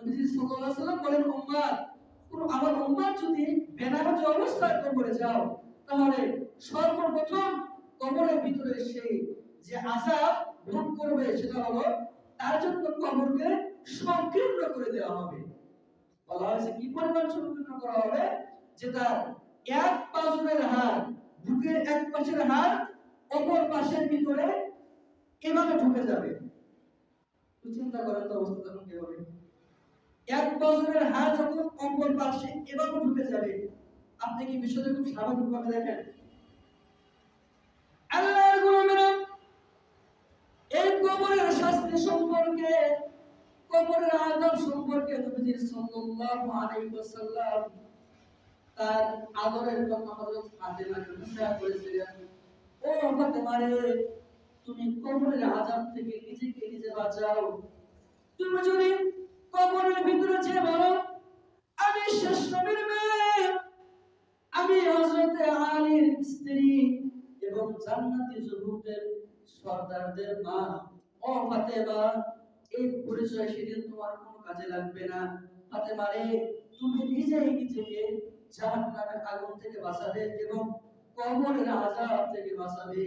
নবীজি সাল্লাল্লাহু আলাইহি ওয়াসাল্লাম বলেন, উম্মাত, কোন আমার উম্মাত যদি বেনামাজি অবস্থায় কবরে যাও, তাহলে সর্বপ্রথম কবরের ভিতরে সেই যে আযাব ভোগ করবে সেটা হলো তার জন্য কবরকে সংকীর্ণ করে দেওয়া হবে। বলা হয়েছে কি পরিমাণ সংকীর্ণ করা হবে, যে তার এক পাঁজরের হাড়, বুকের এক পাশের হাড় অপর পাশের ভিতরে এভাবে ঢুকে যাবে। চিন্তা করেন তো অবস্থা তখন কি হবে। এক পাঁজরের হাড় যখন অপর পাশে এভাবে ঢুকে যাবে, আপনি কি বিষয়টা খুব স্বাভাবিকভাবে দেখেন? আল্লাহর গোলামেরা, এই কবরের শাস্তি সম্পর্কে, কবরের আযাব সম্পর্কে নবীজি সাল্লাল্লাহু আলাইহি ওয়াসাল্লাম তার আদরের কন্যা হযরত ফাতেমাকে নসিহত করেছিলেন, ও ফাতেমা রে, তুমি কবরের আযাব থেকে নিজেকে নিজে বাঁচাও। তুমি যদি কবরের ভিতরে যে বলো আমি শেষ নবীর মেয়ে, আমি হযরত আলীর স্ত্রী এবং জান্নাতি যুবকদের সর্দারদের মা, ও ফাতেমা, এই পরিচয় সেদিন তোমার কোনো কাজে লাগবে না। ফাতেমা রে, তুমি নিজেই নিজেকে জাহান্নামের আগুন থেকে বাঁচাবে এবং কবরের আযাব থেকে বাঁচাবে।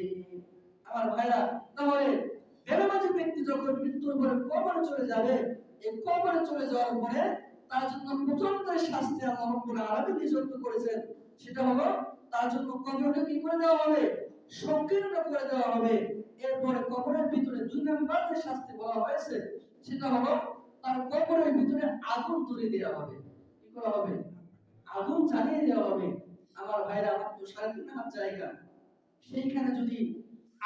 আমার ভাইরা, তাহলে বেনামাজি ব্যক্তি যখন মৃত্যুর পরে কবরে চলে যাবে, এই কবরে চলে যাওয়ার পরে তার জন্য প্রথম যে শাস্তি আল্লাহ রাব্বুল আলামিন নিযুক্ত করেছেন, সেটা হলো তার জন্য কবরকে কি করে দেওয়া হবে? সংকীর্ণ করে দেওয়া হবে। এরপরে কবরের ভিতরে দুই নম্বর যে শাস্তি বলা হয়েছে, সেটা হলো তার কবরের ভিতরে আগুন ধরিয়ে দেওয়া হবে। কি করা হবে? আগুন জ্বালিয়ে দেওয়া হবে। আমার ভাইরা, আমার তো 3.5 হাত জায়গা, সেইখানে যদি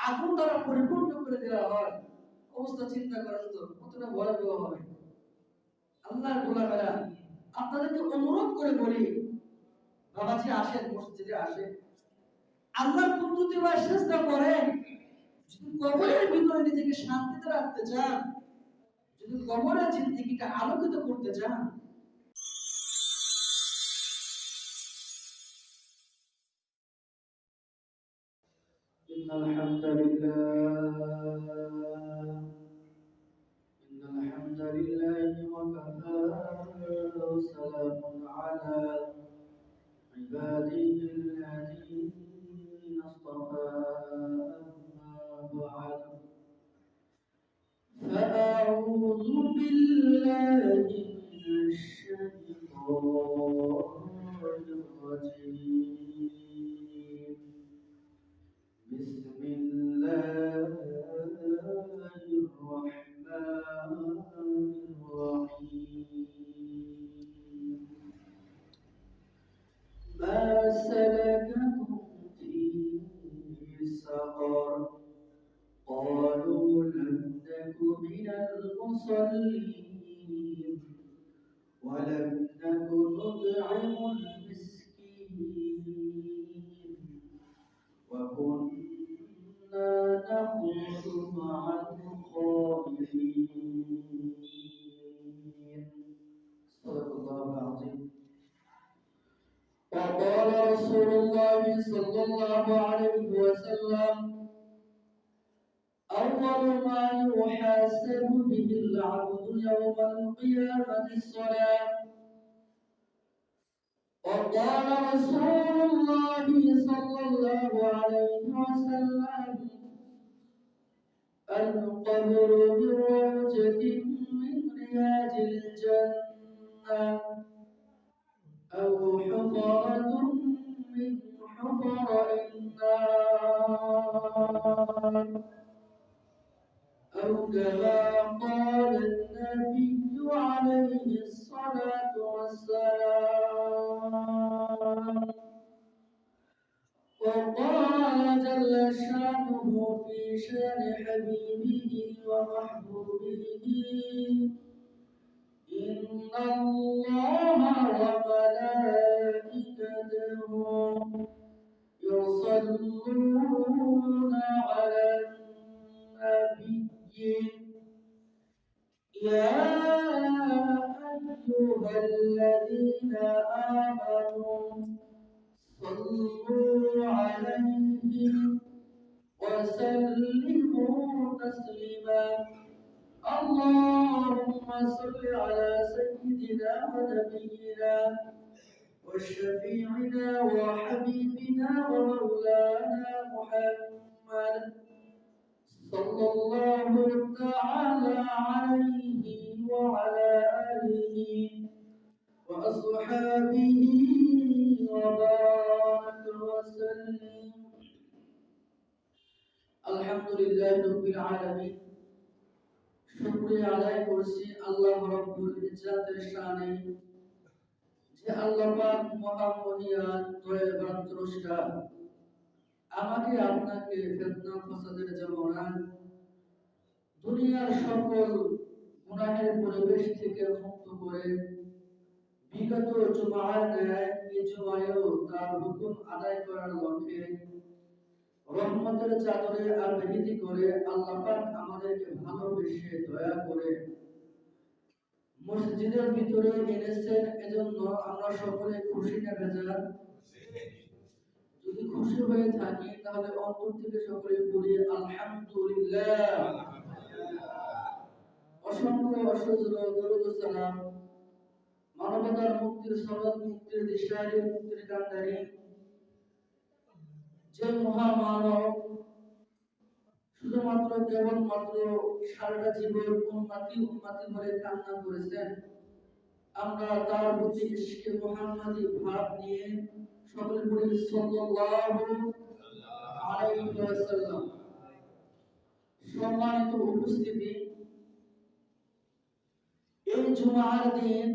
আগুন দ্বারা পরিপূর্ণ করে দেওয়া হয়, অবস্থা চিন্তা করেন তো কতটা ভয়াবহ হবে। আল্লাহর গোলামেরা, আপনাদেরকে অনুরোধ করে বলি, বাবাজি আসেন, মসজিদে আসেন, আল্লাহর কুদরতি বা সিজদা করেন। যদি কবরের ভিতরে নিজেকে শান্তিতে রাখতে চান, যদি কবরের জিন্দেগিটা আলোকিত করতে চান, ইন্নাল হামদুলিল্লাহি ওয়া কাফা ওয়া সালামুন আলা ইবাদিহিল্লাযীনা ইসতাফা, আম্মা বা'দ। فأعوذ بالله من الشيطان الرجيم. بسم الله الرحمن الرحيم. ما سلككم في سقر؟ قالوا لم نك من المصلين ولم نك نطعم المسكين وكنا نخوض مع الخائضين. صدق الله العظيم. وقال رسول الله صلى الله عليه وسلم: أول ما يحاسب به العبد يوم القيامة الصلاة. وقال رسول الله صلى الله عليه وسلم: القبر بروجة من رياض الجنة أو حفرة من حفر النار، أو كما قال النبي عليه الصلاة والسلام. وقال جل شأنه في شأن حبيبه ومحبوبه: إن الله وملائكته يصلون على النبي يا أيها الذين آمنوا صلوا عليه وسلموا تسليما. اللهم صل على سيدنا ونبينا وشفيعنا وحبيبنا ومولانا محمد صلى الله تعالى عليه وعلى آله وأصحابه وبارك وسلم. الحمد لله رب العالمين. শুকরিয়া আদায় করছি আল্লাহ রাব্বুল ইজ্জাতের শানে, যে আল্লাহ পাক মহামহিয়ান দয়াবান দ্রষ্টা আমাকে আপনাকে ফিতনা ফাসাদের জামানা দুনিয়ার সকল গুনাহের পরিবেশ থেকে মুক্ত করে বিগত জুমার ন্যায় এই জুমায়ও তার হুকুম আদায় করার লক্ষ্যে রহমতের চাদরে আবৃত করে আল্লাহ পাক আমাদেরকে ভালোবেসে দয়া করে মসজিদের ভিতরে এনেছেন। এজন্য আমরা সকলে খুশি না বেজার? যদি খুশি হয়ে থাকি তাহলে অন্তর থেকে সকলে বলি আলহামদুলিল্লাহ। অসংখ্য অসহ্য দরুদ সালাম মানবতার মুক্তির সনদ, মুক্তির দিশারি, মুক্তির কান্ডারি যে মহামানব শুধুমাত্র কেবলমাত্র সারাটা জীবন উম্মতি উম্মতি বলে কান্না করেছেন, আমরা তার প্রতি ইশকে মুহাম্মাদি ভাব নিয়ে সকলে বলি সাল্লাল্লাহু আলাইহি ওয়াসাল্লাম। সম্মানিত উপস্থিতি, এই জুমার দিন,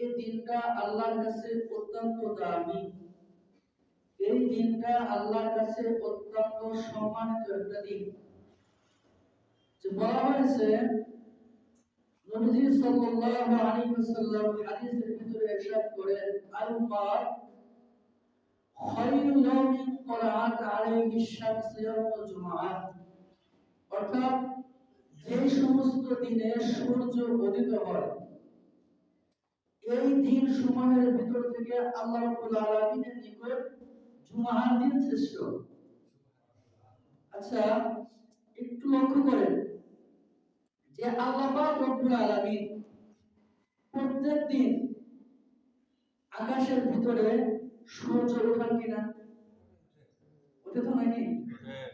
এই দিনটা আল্লাহর কাছে অত্যন্ত দামি। এই দিনটা আল্লাহর কাছে অত্যন্ত সম্মানিত একটা দিন। যে বলা হয়েছে, নবীজি সাল্লাল্লাহু আলাইহি ওয়াসাল্লাম হাদিসের ভিতরে ইরশাদ করেন, আল-মা খায়রু ইয়াউমিন তালাআত আলাইহি শামস ইয়াউমুল জুমআহ। অর্থাৎ যে সমস্ত দিনে সূর্য উদিত হয়, এই দিন সমূহের ভিতর থেকে আল্লাহ রাব্বুল আলামিনের নিকট জুমার দিন শ্রেষ্ঠ। আচ্ছা, একটু লক্ষ্য করেন যে আল্লাহ পাক রব্বুল আলামিন প্রত্যেক দিন আকাশের ভিতরে সূর্য ওঠান কিনা? ওঠে তো নাকি?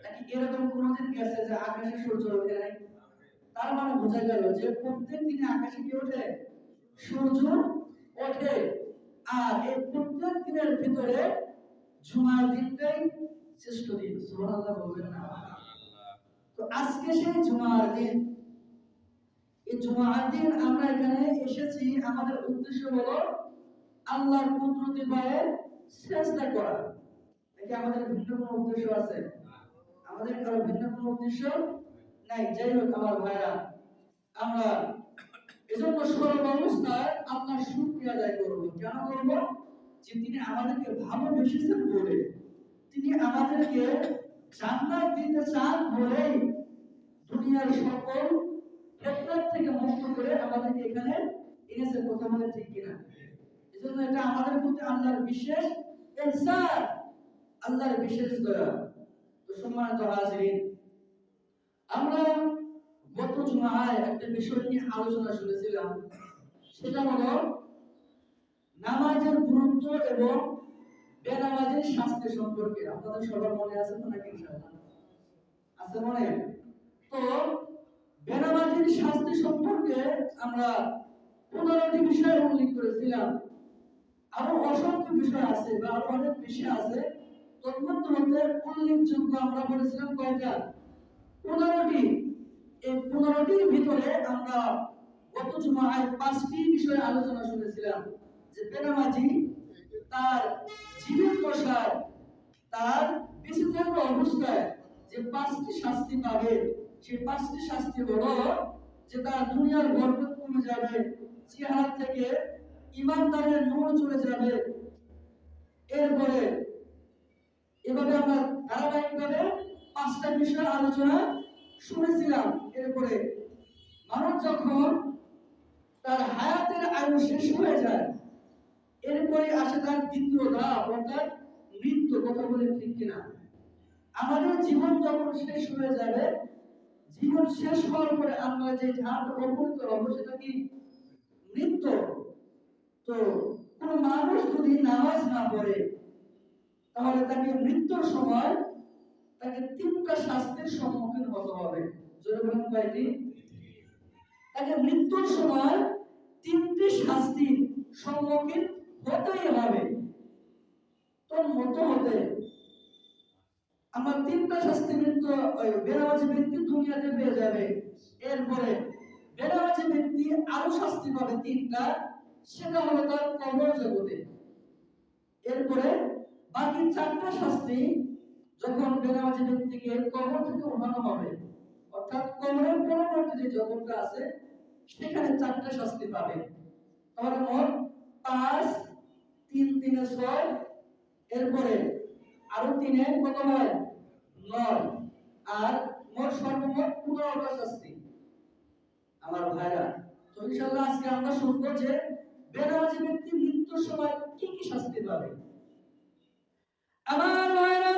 নাকি এরকম কোনদিন গেছে যে আকাশে সূর্য ওঠে নাই? তার মানে বোঝা গেল যে প্রত্যেক দিনে আকাশে কি ওঠে? সূর্য ওঠে। আর এই প্রত্যেক দিনের ভিতরে জুমার দিনটাই শ্রেষ্ঠ দিন। সুবহানাল্লাহ বলবেন না? তো আজকে সেই জুমার দিন। এই জুমার দিন আমরা এখানে এসেছি, আমাদের উদ্দেশ্য হলো আল্লাহর কুদরতি পায়ে সিজদা করা। নাকি আমাদের ভিন্ন কোনো উদ্দেশ্য আছে? আমাদের কারো ভিন্ন কোনো উদ্দেশ্য নাই। যাই হোক আমার ভাইরা, আমরা এজন্য সর্বাবস্থায় আল্লাহর শুকরিয়া আদায় করব। কেন করব? যে তিনি আমাদেরকে ভালোবেসেছেন বলে, তিনি আমাদেরকে জান্নাত দিতে চান বলে দুনিয়ার সকল ফিতনা থেকে মুক্ত করে আমাদেরকে এখানে এনেছে। কথা বলে ঠিক কিনা? এজন্য এটা আমাদের প্রতি আল্লাহর বিশেষ ইহসান, আল্লাহর বিশেষ দয়া। তো সম্মানিত হাজিরিন, আমরা গত জুমায় একটা বিষয় নিয়ে আলোচনা শুনেছিলাম, সেটা হলো নামাজের গুরুত্ব এবং বেনামাজের শাস্তি সম্পর্কে। আপনাদের সবার মনে আছে তো নাকি? ইনশাআল্লাহ আছে মনে? তো বেনামাজের শাস্তি সম্পর্কে আমরা 15টি বিষয় উল্লেখ করেছিলাম। আরো অসংখ্য বিষয় আছে বা আরো অনেক বিষয় আছে। তন্মধ্যে উল্লেখযোগ্য আমরা বলেছিলাম কয়টা? 15টি। এই 15টির ভিতরে আমরা গত জুমায় 5টি বিষয় আলোচনা শুনেছিলাম। যে বেনামাজি তার জীবন দশায়, তার বেঁচে থাকা অবস্থায় যে 5টি শাস্তি পাবে, সেই 5টি শাস্তি হলো যে তার দুনিয়ার বরকত কমে যাবে, চেহারা থেকে ইমানদারের নূর চলে যাবে। এরপরে এভাবে আমরা ধারাবাহিকভাবে 5টা বিষয় আলোচনা শুনেছিলাম। এরপরে মানুষ যখন তার হায়াতের আয়ু শেষ হয়ে যায়, এরপরে আসে তার দ্বিতীয় ধাপ, অর্থাৎ মৃত্যু। কথা বলে ঠিক কিনা? আমাদের জীবন যখন শেষ হয়ে যাবে, জীবন শেষ হওয়ার পরে আমরা যে জাহান্নামে অবনীত হব সেটা কি মৃত্যু। তো কোন মানুষ যদি নামাজ না পড়ে তাহলে তাকে মৃত্যুর সময় তাকে তিনটা শাস্তির সম্মুখীন হতে হবে। জোরে বলুন কয়টি? তাকে মৃত্যুর সময় তিনটি শাস্তির সম্মুখীন হতেই হবে। তোর মতো হতে আমার তিনটা শাস্তি মৃত্যু বেনামাজি ব্যক্তি দুনিয়াতে পেয়ে যাবে। এরপরে বেনামাজি ব্যক্তি আরো শাস্তি পাবে তিনটা, সেটা হলো তার কবর জগতে। এরপরে বাকি চারটা শাস্তি যখন বেনামাজি ব্যক্তিকে কবর থেকে উঠানো হবে, অর্থাৎ কবরের পরবর্তী যে জগৎটা আছে সেখানে চারটা শাস্তি পাবে। তাহলে মোট 5, 3 3 6, এরপরে আরো 3 কত হয় 9, আর মোট সর্বমোট 15টা শাস্তি। আমার ভাইরা, তো ইনশাআল্লাহ আজকে আমরা শুনবো যে বেনামাজি ব্যক্তি মৃত্যুর সময় কি কি শাস্তি পাবে। আমার ভাইরা,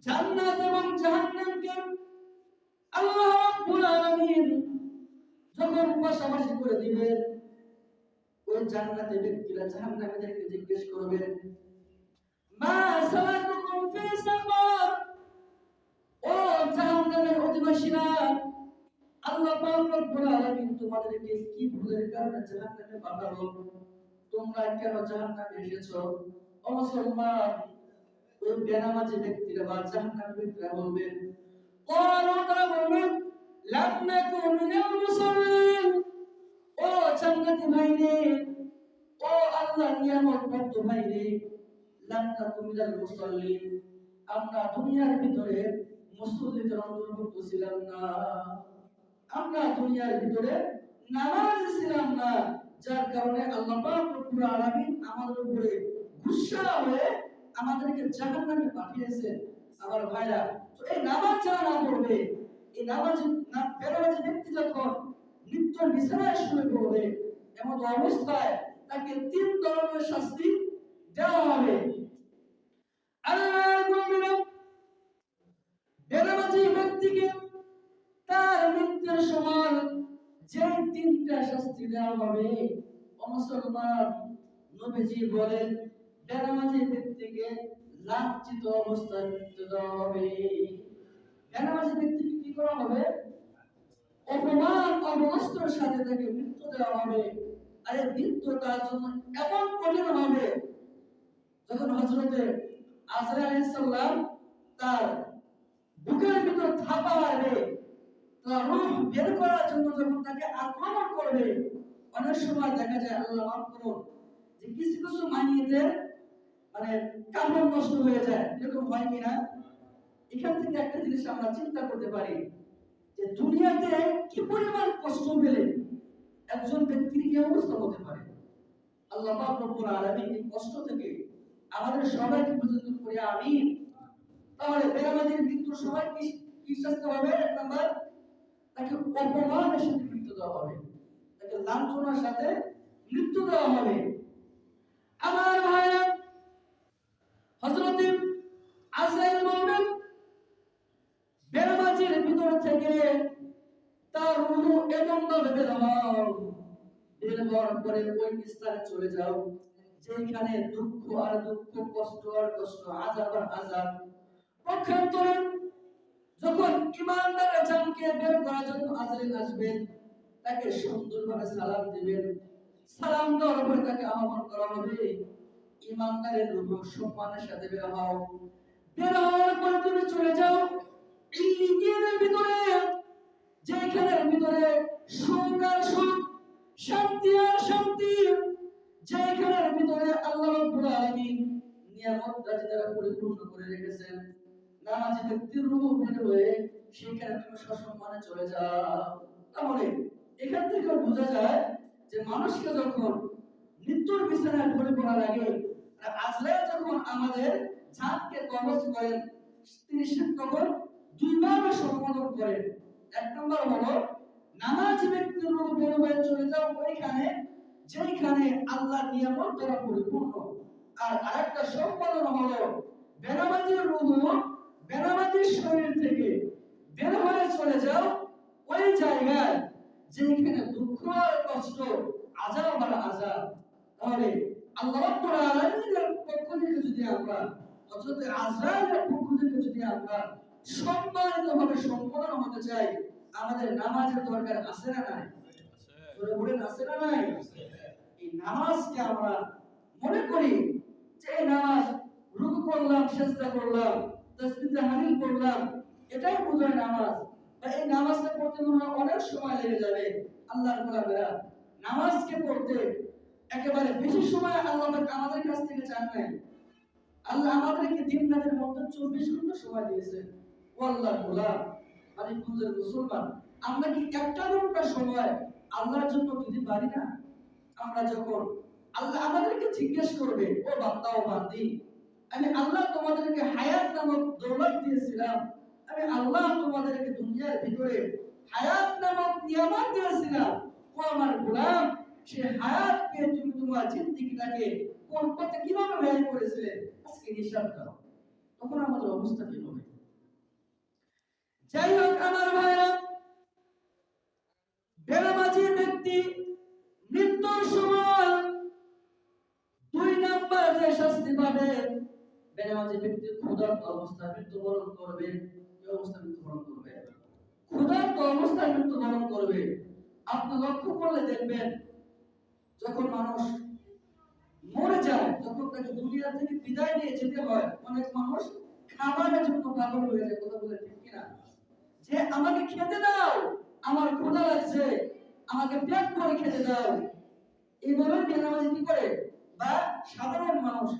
জান্নাত এবং জাহান্নামকে আল্লাহ রাব্বুল আলামিন যখন পাশাপাশি করে দিবেন, ওই জান্নাতের ব্যক্তিরা জাহান্নামীদেরকে জিজ্ঞেস করবেন, মা সালাকুকুম ফি সাকার, ও জাহান্নামের অধিবাসীরা, আল্লাহ পাক রব্বুল আলামিন তোমাদেরকে কি ভুলের কারণে জাহান্নামে পাঠালো, তোমরা কেন জাহান্নামে এসেছো? ও মুসলমান, ওই বেনামাজি ব্যক্তিরা বা জাহান্নামী ব্যক্তিরা বলবেন, তারা বলবেন, লাম নাকু মিনাল মুসাল্লিন, ও জান্নাতি ভাইরে, ও আল্লাহ নিয়ামত প্রাপ্ত ভাইরে, লাম নাকু মিনাল মুসাল্লিন, আমরা দুনিয়ার ভিতরে মুসল্লিদের অন্তর্ভুক্ত ছিলাম না, আমরা দুনিয়ার ভিতরে নামাজি ছিলাম না, যার কারণে আল্লাহ পাক রব্বুল আলামিন আমাদের উপরে গুসা হয়ে আমাদেরকে জাহান্নামে পাঠিয়েছেন। আমার ভাইরা, তো এই নামাজ যারা না পড়বে, এই বেনামাজি ব্যক্তি যখন মৃত্যুর বিছানায় শুয়ে পড়বে, এমন অবস্থায় তাকে 3 ধরনের শাস্তি দেওয়া হবে। আল্লাহর গোলামেরা, বেনামাজি ব্যক্তিকে তার মৃত্যুর সময় যে 3টা শাস্তি দেওয়া হবে, মুসলমান নবীজি বলেন বেনামাজি ব্যক্তিকে লাঞ্ছিত অবস্থায় মৃত্যু দেওয়া হবে। বেনামাজি ব্যক্তিকে কি করা হবে? অপমান অবস্থার সাথে তাকে মৃত্যু দেওয়া হবে। আর এই মৃত্যু তার জন্য এমন কঠিন হবে, যখন হযরতে আজরাইল আলাইহিস সালাম তার বুকের ভিতর থাপা মারবে, তার রূহ বের করার জন্য যখন তাকে আক্রমণ করবে, অনেক সময় দেখা যায়, আল্লাহ মাফ করুন, যে কিছু কিছু মাইয়িতের মানে কাপড় নষ্ট হয়ে যায়, এরকম হয় কিনা? এখান থেকে একটা জিনিস আমরা চিন্তা করতে পারি যে দুনিয়াতে কি পরিমাণ কষ্ট পেলে একজন ব্যক্তির কি অবস্থা হতে পারে। আল্লাহ পাক রব্বুল আলামিন এই কষ্ট থেকে আমাদের সবাইকে পর্যন্ত করে আমিন। তাহলে বেনামাজির মৃত্যুর সময় কি শাস্তি হবে? 1 নাম্বার, তাকে অপমানের সাথে মৃত্যু দেওয়া হবে, তাকে লাঞ্ছনার সাথে মৃত্যু দেওয়া হবে। আমার ভাইরা, হযরত আজরাইল বলবেন বেনামাজির ভিতর থেকে তার রূহ এমন ভাবে বের হও, বের হওয়ার পরে ওই স্থানে চলে যাও যেখানে দুঃখ আর দুঃখ, কষ্ট আর কষ্ট, আযাব আর আযাব। পক্ষান্তরে যখন ঈমানদারের জানকে বের করার জন্য আজরাইল আসবেন, তাকে সুন্দরভাবে সালাম দিবেন, সালাম দেওয়ার পরে তাকে আহ্বান করা হবে, ঈমানদারের রূহ সম্মানের সাথে বের হও। বের হওয়ার পরে তুমি চলে যাও ইল্লিয়িনের ভিতরে, যেখানের ভিতরে সুখ আর সুখ, শান্তি আর শান্তি, যেখানের ভিতরে আল্লাহ রাব্বুল আলামিন নিয়ামত রাজি দ্বারা পরিপূর্ণ করে রেখেছেন। নামাজি ব্যক্তির রূহ বের হয়ে সেখানে তুমি সসম্মানে চলে যাও। তাহলে এখান থেকে বোঝা যায় যে মানুষকে যখন মৃত্যুর বিছানায় পড়ে পড়ার আগে আজরাইল যখন আমাদের জানকে কবজ করেন, তিনি তখন 2 ভাবে সম্বোধন করেন। 1 নম্বর হলো নামাজি ব্যক্তির রূহ বের হয়ে চলে যাও ওইখানে যেখানে আল্লাহর নিয়ামত দ্বারা পরিপূর্ণ। আর আরেকটা সম্বোধন হলো বেনামাজির রূহ বেনামাজির শরীর থেকে বের হয়ে কষ্ট, আযাব আর আযাব। তাহলে আল্লাহ রাব্বুল আলামিনের পক্ষ থেকে যদি আমরা, হযরত আজরাইলের পক্ষ থেকে যদি আমরা সম্মানিতভাবে সম্বোধন হতে চাই, আমাদের নামাজের দরকার আছে না নাই? জোরে বলেন আছে না নাই? এই নামাজকে আমরা মনে করি যে এই নামাজ রুকু করলাম, সিজদা করলাম, তাসবিহ তাহলিল করলাম, এটাই বোঝায় নামাজ। বা এই নামাজটা পড়তে মনে হয় অনেক সময় লেগে যাবে। আল্লাহর গোলামেরা, নামাজকে পড়তে একেবারে বেশি সময় আল্লাহ পাক আমাদের কাছ থেকে চান নাই। আল্লাহ আমাদেরকে দিন রাতের মধ্যে 24 ঘন্টা সময় দিয়েছেন। ও আল্লাহর গোলাম, মানিকগঞ্জের মুসলমান, আমরা কি একটা ঘন্টা সময় আল্লাহর জন্য দিতে পারি না? আমরা যখন আল্লাহ আমাদেরকে জিজ্ঞেস করবে, ও বান্দা ও বান্দি, আমি আল্লাহ তোমাদেরকে হায়াত নামক দৌলত দিয়েছিলাম, আমি আল্লাহ তোমাদেরকে দুনিয়ার ভিতরে হায়াত নামক নিয়ামত দিয়েছিলাম, ও আমার গোলাম, সেই হায়াতকে তুমি তোমার জিন্দেগিটাকে কোন পথে কিভাবে ব্যয় করেছিলে আজকে হিসাব দাও। তখন আমাদের অবস্থা কি হবে? যাই হোক আমার ভাইরা, বেনামাজি ব্যক্তি মৃত্যুর সময় 2 নাম্বার যে শাস্তি পাবে, বেনামাজি ব্যক্তি ক্ষুধার্ত অবস্থায় মৃত্যুবরণ করবে। কি অবস্থায় মৃত্যুবরণ করবে? ক্ষুধার্ত অবস্থায় মৃত্যুবরণ করবে। আপনি লক্ষ্য করলে দেখবেন, যখন মানুষ মরে যায়, যখন তাকে দুনিয়া থেকে বিদায় নিয়ে যেতে হয়, অনেক মানুষ খাবারের জন্য পাগল হয়ে যায়। কথা বলে ঠিক কিনা? যে আমাকে খেতে দাও, আমার ক্ষুধা লাগছে, আমাকে পেট ভরে খেতে দাও। এইভাবে বেনামাজি কি করে, বা সাধারণ মানুষ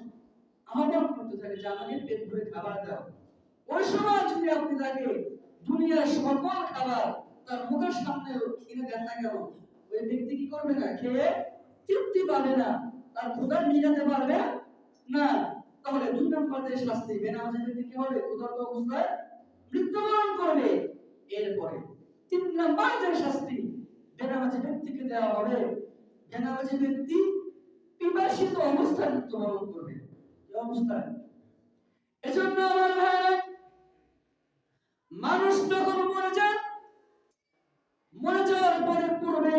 আহ্বান করতে থাকে যে আমাকে পেট ভরে খাবার দাও। ওই সময় যদি আপনি তাকে দুনিয়ার সকল খাবার তার মুখের সামনে এনে দেন না কেন, ওই ব্যক্তি কি করবে না? খেয়ে তৃপ্তি পাবে না, তার ক্ষুধা মিটাতে পারবে না। তাহলে 2 নম্বর যে শাস্তি, বেনামাজি ব্যক্তি কি হবে? ক্ষুধার্ত অবস্থায় মৃত্যুবরণ করবে। এরপরে 3 নম্বর যে শাস্তি বেনামাজি ব্যক্তিকে দেওয়া হবে, বেনামাজি ব্যক্তি পিপাসিত অবস্থায় মৃত্যুবরণ করবে। এই অবস্থায়, এজন্য আমার ভাইরা, মানুষ যখন মরে যায়, মরে যাওয়ার পরে পূর্বে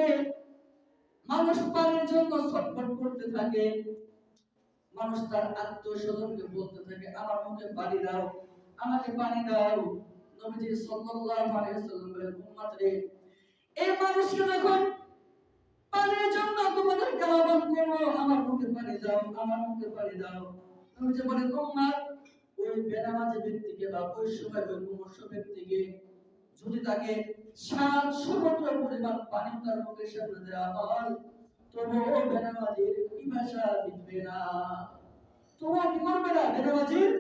মানুষ পানির জন্য ছটফট করতে থাকে। মানুষ তার আত্মীয়-স্বজনকে বলতে থাকে, আমার মুখে পানি দাও, আমাকে পানি দাও। নবীজি সাল্লাল্লাহু আলাইহি ওয়াসাল্লাম বলেন, উম্মত রে, এই মানুষকে যখন পানির জন্য তোমাদেরকে আহ্বান করবো, আমার মুখে পানি দাও, আমার মুখে পানি দাও, নবীজি বলেন, উম্মত, ওই বেনামাজি ব্যক্তিকে বা ওই সময় ওই মুমূর্ষু ব্যক্তিকে যদি তাকে 7 সমুদ্র পরিমাণ পানি তার মুখের সামনে দেওয়া হয়, তবুও বেনামাজির পিপাসা মিটবে না। তবুও কি করবে না? বেনামাজির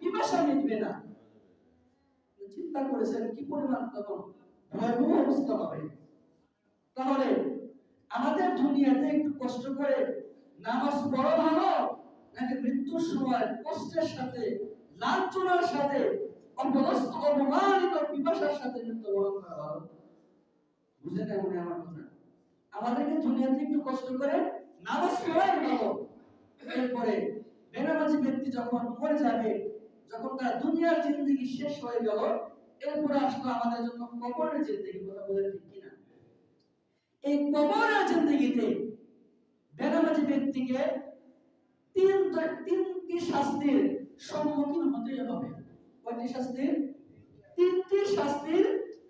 পিপাসা মিটবে না। চিন্তা করেছেন কি পরিমাণ তখন ভয়াবহ অবস্থা হবে। তাহলে আমাদের দুনিয়াতে একটু কষ্ট করে নামাজ পড়া ভালো, নাকি মৃত্যুর সময় কষ্টের সাথে, লাঞ্ছনার সাথে, অপদস্থ অপমানিত পিপাসার সাথে মৃত্যুবরণ করা ভালো? বুঝে না মনে আমার কথা? আমাদেরকে দুনিয়াতে একটু কষ্ট করে নামাজ পড়াই ভালো। এরপরে বেনামাজি ব্যক্তি যখন মরে যাবে, যখন তার দুনিয়ার জিন্দেগি শেষ হয়ে গেল, এরপরে আসলো আমাদের জন্য কবরের জিন্দেগি। কথা বলে ঠিক কিনা? এই কবরের জিন্দেগিতে বেনামাজি ব্যক্তিকে তিনটি শাস্তির সম্মুখীন হতে হবে। কয়টি শাস্তির? 3টি শাস্তির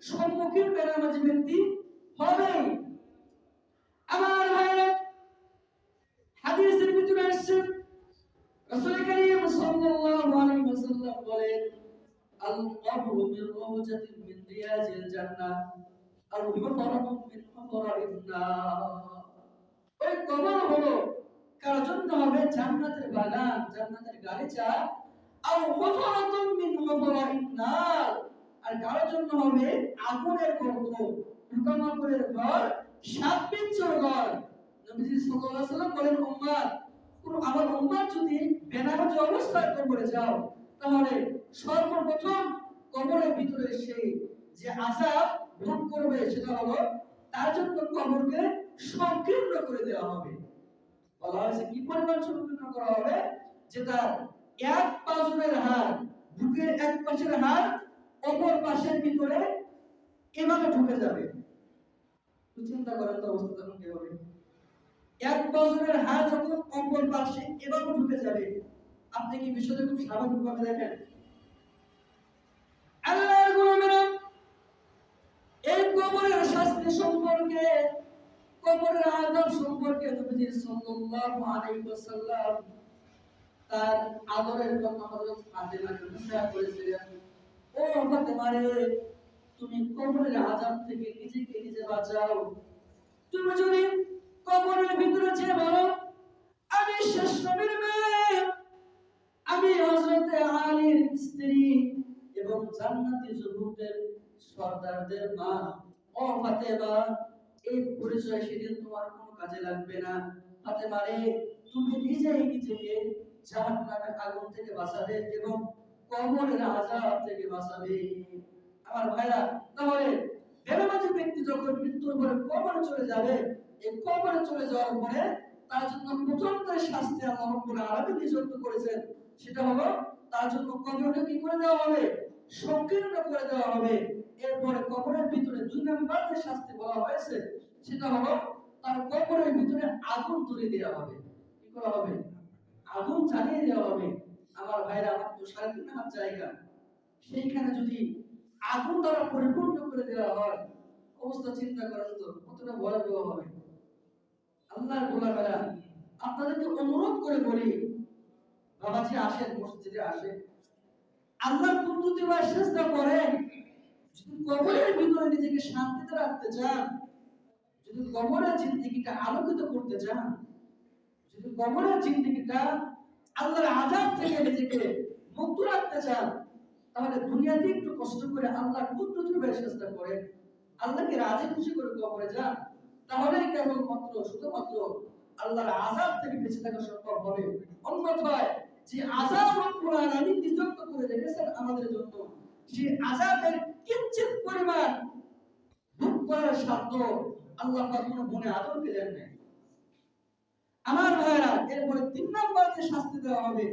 সম্মুখীন বেনামাজি ব্যক্তি হবে। আমার ভাইরা, হাদিসের ভিতরে আসছে, রাসূল কারীম সাল্লাল্লাহু আলাইহি ওয়াসাল্লাম বলেন, আল কবরু মিন রাওজাতিন মিন রিয়াজিল জান্নাহ, আল হুফরাতুন মিন হুফরাইন নার। ওই কবর হলো কার জন্য হবে? জান্নাতের বাগান, জান্নাতের গালিচা। আল হুফরাতুন মিন হুফরাইন নার, আর কার জন্য হবে? আগুনের গর্ত, পোকামাকড়ের ঘর, সাপ বিচ্ছুর ঘর। নবীজি সাল্লাল্লাহু আলাইহি ওয়াসাল্লাম বলেন, উম্মত, আমার উম্মত যদি বেনামাজি অবস্থায় কবরে যাও, তাহলে সর্বপ্রথম কবরের ভিতরে সেই যে আযাব ভোগ করবে, সেটা হলো তার জন্য কবরকে সংকীর্ণ করে দেওয়া হবে। বলা হয়েছে কি পরিমাণ সংকীর্ণ করা হবে? যে তার এক পাজরের হাড়, বুকের এক পাশের হাড় অপর পাশের ভিতরে এভাবে ঢুকে যাবে। চিন্তা করেন তো অবস্থা তখন কি হবে। এক বছরের হাড় যখন কম্বল পাশে এভাবে ঢুকে যাবে, আপনি কি বিষয়টা খুব স্বাভাবিকভাবে দেখেন? আল্লাহর গোলামেরা, এই কবরের শাস্তি সম্পর্কে, কবরের আযাব সম্পর্কে নবী সাল্লাল্লাহু আলাইহি ওয়াসাল্লাম তার আদরের কন্যা হযরত ফাতেমাকে নসিহত করেছিলেন, ও ফাতেমা রে, তুমি কবরের আযাব থেকে নিজেকে নিজে বাঁচাও। তুমি যদি কবরের ভিতরে যে বলো আমি শেষ নবীর মেয়ে, আমি হযরত আলীর স্ত্রী এবং জান্নাতি যুবকদের সর্দারদের মা, ও ফাতেমা, এই পরিচয় সেদিন তোমার কোনো কাজে লাগবে না। ফাতেমা রে, তুমি নিজেই নিজেকে জাহান্নামের আগুন থেকে বাঁচাবে এবং কবরের আযাব থেকে বাঁচাবে। আমার ভাইরা, তাহলে বেনামাজি ব্যক্তি যখন মৃত্যুর পরে কবরে চলে যাবে, এই কবরে চলে যাওয়ার পরে তার জন্য প্রথম যে শাস্তি আল্লাহ রাব্বুল আলামিন নিযুক্ত করেছেন, সেটা হলো তার জন্য কবরকে কি করে দেওয়া হবে? সংকীর্ণ করে দেওয়া হবে। এরপরে কবরের ভিতরে দুই নম্বর যে শাস্তি বলা হয়েছে, সেটা হলো তার কবরের ভিতরে আগুন ধরিয়ে দেওয়া হবে। কি করা হবে? আগুন জ্বালিয়ে দেওয়া হবে। আমার ভাইরা, আমার তো 3.5 হাত জায়গা, সেইখানে যদি আগুন দ্বারা পরিপূর্ণ করে দেওয়া হয়, অবস্থা চিন্তা করেন তো কতটা ভয়াবহ হবে। আল্লাহর গোলামেরা, আপনাদেরকে অনুরোধ করে বলি, বাবাজি আসেন, মসজিদে আসেন, আল্লাহর কুদরতিবার চেষ্টা করেন। যদি কবরের ভিতরে নিজেকে শান্তিতে রাখতে চান, যদি কবরের জিন্দেগিটা আলোকিত করতে চান, যদি কবরের জিন্দেগিটা আল্লাহর আযাব থেকে নিজেকে মুক্ত রাখতে চান, তাহলে দুনিয়াতে একটু কষ্ট করে আল্লাহর কুদরতিবার চেষ্টা করেন, আল্লাহকে রাজি খুশি করে কবরে যান। তাহলে কেবলমাত্র শুধুমাত্র আল্লাহর আযাব থেকে বেঁচে থাকা সম্ভব হবে। অন্যথায় যে আযাব রব্বুল আলামিন নিযুক্ত করে রেখেছেন আমাদের জন্য, সেই আযাবের কিঞ্চিত পরিমাণ ভোগ করার সাধ্য আল্লাহ পাক কোনো বনে আদমকে দেন নাই। আমার ভাইরা, এরপরে 3 নম্বর যে শাস্তি দেওয়া হবে,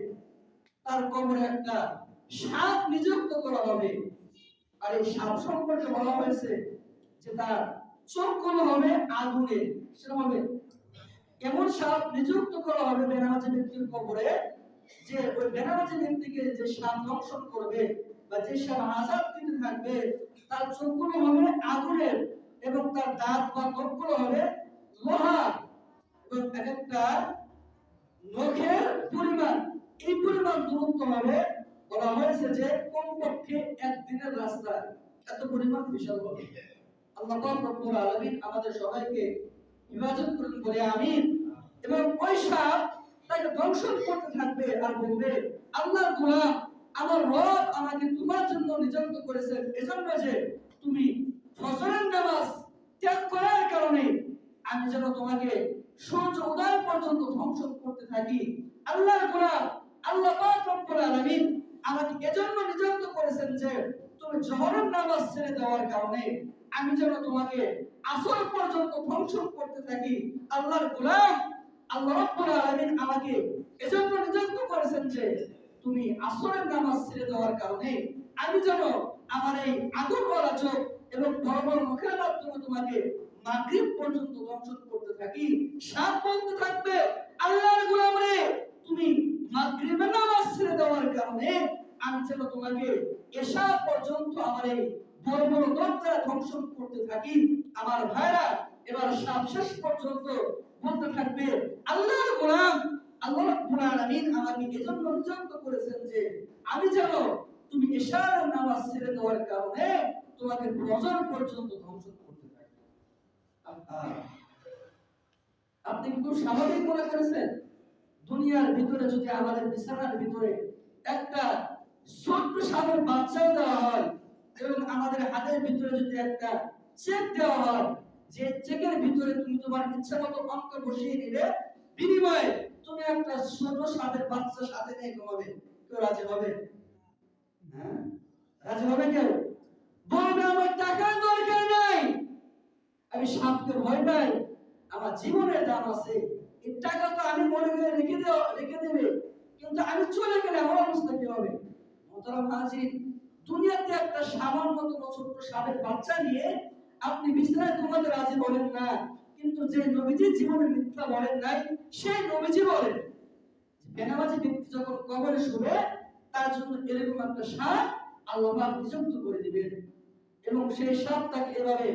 তার কবরে একটা সাপ নিযুক্ত করা হবে। আর এই সাপ সম্পর্কে বলা হয়েছে যে তার চোখগুলো হবে আগুনে। সেটা হবে এমন সাপ নিযুক্ত করা হবে বেনামাজি ব্যক্তির কবরে, যে ওই বেনামাজি ব্যক্তিকে যে সাপ দংশন করবে বা যে সাপ আযাব দিতে থাকবে, তার চোখগুলো হবে আগুনের এবং তার দাঁত বা নখগুলো হবে লোহা, এবং এক একটা নখের পরিমাণ, এই পরিমাণ দূরত্ব হবে। বলা হয়েছে যে কমপক্ষে 1 দিনের রাস্তা, এত পরিমাণ বিশাল হবে। আল্লাহ পাক রব্বুল আলামিন আমাদের সবাইকে হেফাজত করুন বলে আমিন। এবং ওই সাপ তাকে দংশন করতে থাকবে আর বলবে, আল্লাহর গোলাম, আমার রব আমাকে তোমার জন্য নিযুক্ত করেছেন, এজন্য যে তুমি ফজরের নামাজ ত্যাগ করার কারণে আমি যেন তোমাকে সূর্য উদয় পর্যন্ত ধ্বংস করতে থাকি। আল্লাহর গোলাম, আল্লাহ পাক রব্বুল আলামিন আমাকে এজন্য নিযুক্ত করেছেন যে তুমি জোহরের নামাজ ছেড়ে দেওয়ার কারণে আমি যেন তোমাকে আসর পর্যন্ত ধ্বংস করতে থাকি। আল্লাহর গোলাম, আল্লাহ রাব্বুল আলামিন আমাকে এজন্য নিযুক্ত করেছেন যে তুমি আসরের নামাজ ছেড়ে দেওয়ার কারণে আমি যেন আমার এই আগুনওয়ালা চোখ এবং বড় বড় মুখের মাধ্যমে তোমাকে মাগরিব পর্যন্ত ধ্বংস করতে থাকি। সাপ বলতে থাকবে, আল্লাহর গোলাম রে, তুমি মাগরিবের নামাজ ছেড়ে দেওয়ার কারণে আমি যেন তোমাকে এশা পর্যন্ত আমার এই বড় বড় নখ দ্বারা ধ্বংস করতে থাকি। আমার ভাইরা, এবার সাপ শেষ পর্যন্ত বলতে থাকবে, আল্লাহর গোলাম, আল্লাহ রাব্বুল আলামিন আমাকে এজন্য নিযুক্ত করেছেন যে আমি যেন তুমি এশার নামাজ ছেড়ে দেওয়ার কারণে তোমাকে ফজর পর্যন্ত ধ্বংস করতে থাকি। আপনি কি খুব স্বাভাবিক মনে করেছেন? দুনিয়ার ভিতরে যদি আমাদের বিছানার ভিতরে একটা ছোট্ট সাপের বাচ্চাও দেওয়া হয় এবং আমাদের হাতের ভিতরে যদি একটা চেক দেওয়া হয়, যে চেকের ভিতরে তুমি তোমার ইচ্ছা মতো অঙ্ক বসিয়ে নিলে, বিনিময়ে তুমি একটা ছোট সাপের বাচ্চা সাথে নিয়ে ঘুমাবে, কেউ রাজি হবে? হ্যাঁ, রাজি হবে কেউ? বলবে আমার টাকার দরকার নাই, আমি সাপকে ভয় পাই, আমার জীবনের দাম আছে, এই টাকা তো আমি মনে করে রেখে দেবে, কিন্তু আমি চলে গেলে আমার অবস্থা কি হবে? মোহতারাম হাজির, দুনিয়াতে একটা সামান্য ছোট্ট সাপের বাচ্চা নিয়ে আপনি বিছানায় ঘুমাতে রাজি বলেন না, কিন্তু যে নবীজি জীবনে মিথ্যা বলেন নাই সেই নবীজি বলেন বেনামাজি ব্যক্তি যখন কবরে শুবে তার জন্য এরকম একটা সাপ আল্লাহ পাক নিযুক্ত করে দিবেন এবং সেই সাপ তাকে এভাবে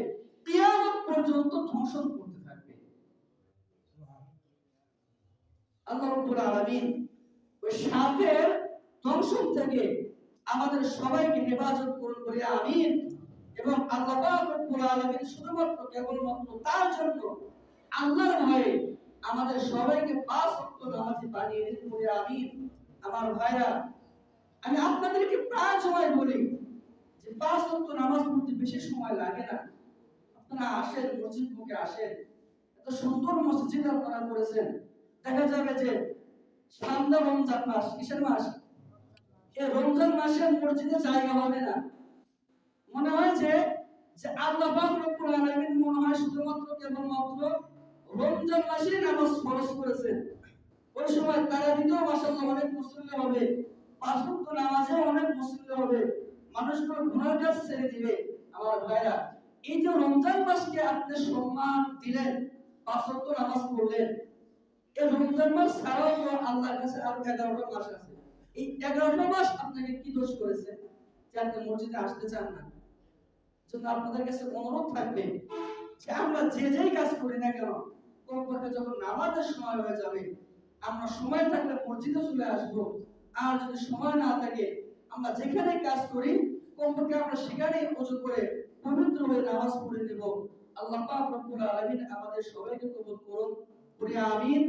কিয়ামত পর্যন্ত ধ্বংসন করতে থাকবে। আল্লাহ রাব্বুল আলামিন ওই সাপের ধ্বংসন থেকে আমাদের সবাইকে হেফাজত করুন বলে আমিন। এবং আল্লাহ পাক রব্বুল আলামিন শুধুমাত্র কেবলমাত্র তার জন্য আল্লাহর ভয়ে আমাদের সবাইকে 5 ওয়াক্ত নামাজি বানিয়ে দিন বলে আমিন। আমার ভাইরা, আমি আপনাদেরকে প্রায় সময় বলি যে 5 ওয়াক্ত নামাজ পড়তে বেশি সময় লাগে না। আপনারা আসেন, মসজিদ মুখে আসেন, এত সুন্দর মসজিদ আপনারা করেছেন, দেখা যাবে যে সামনে রমজান মাস, কিসের মাস? এই রমজান মাসে মসজিদে জায়গা হবে না। মনে হয় যে আল্লাহ পাক রব্বুল আলামিন মনে হয় শুধুমাত্র কেবলমাত্র রমজান মাসে নামাজ ফরজ করেছেন। ওই সময় তারাবিতেও মাশাআল্লাহ অনেক মুসল্লি হবে, 5 ওয়াক্ত নামাজে অনেক মুসল্লি হবে, মানুষগুলো গুনার কাজ ছেড়ে দিবে। আমার ভাইরা, এই যে রমজান মাসকে আপনি সম্মান দিলেন, 5 ওয়াক্ত নামাজ পড়লেন, এই রমজান মাস ছাড়াও তো আল্লাহর কাছে আরো 11টা মাস আছে। এই 11টা মাস আপনাকে কি দোষ করেছে যে আপনি মসজিদে আসতে চান না? জন্য আপনাদের কাছে অনুরোধ থাকবে যে আমরা যে যেই কাজ করি না কেন, কমপক্ষে যখন নামাজের সময় হয়ে যাবে আমরা সময় থাকলে মসজিদে চলে আসবো। আর যদি সময় না থাকে আমরা যেখানে কাজ করি কমপক্ষে আমরা সেখানেই ওযু করে পবিত্র হয়ে নামাজ পড়ে নেব। আল্লাহ পাক রব্বুল আলামিন আমাদের সবাইকে কবুল করুন, বলি আমিন।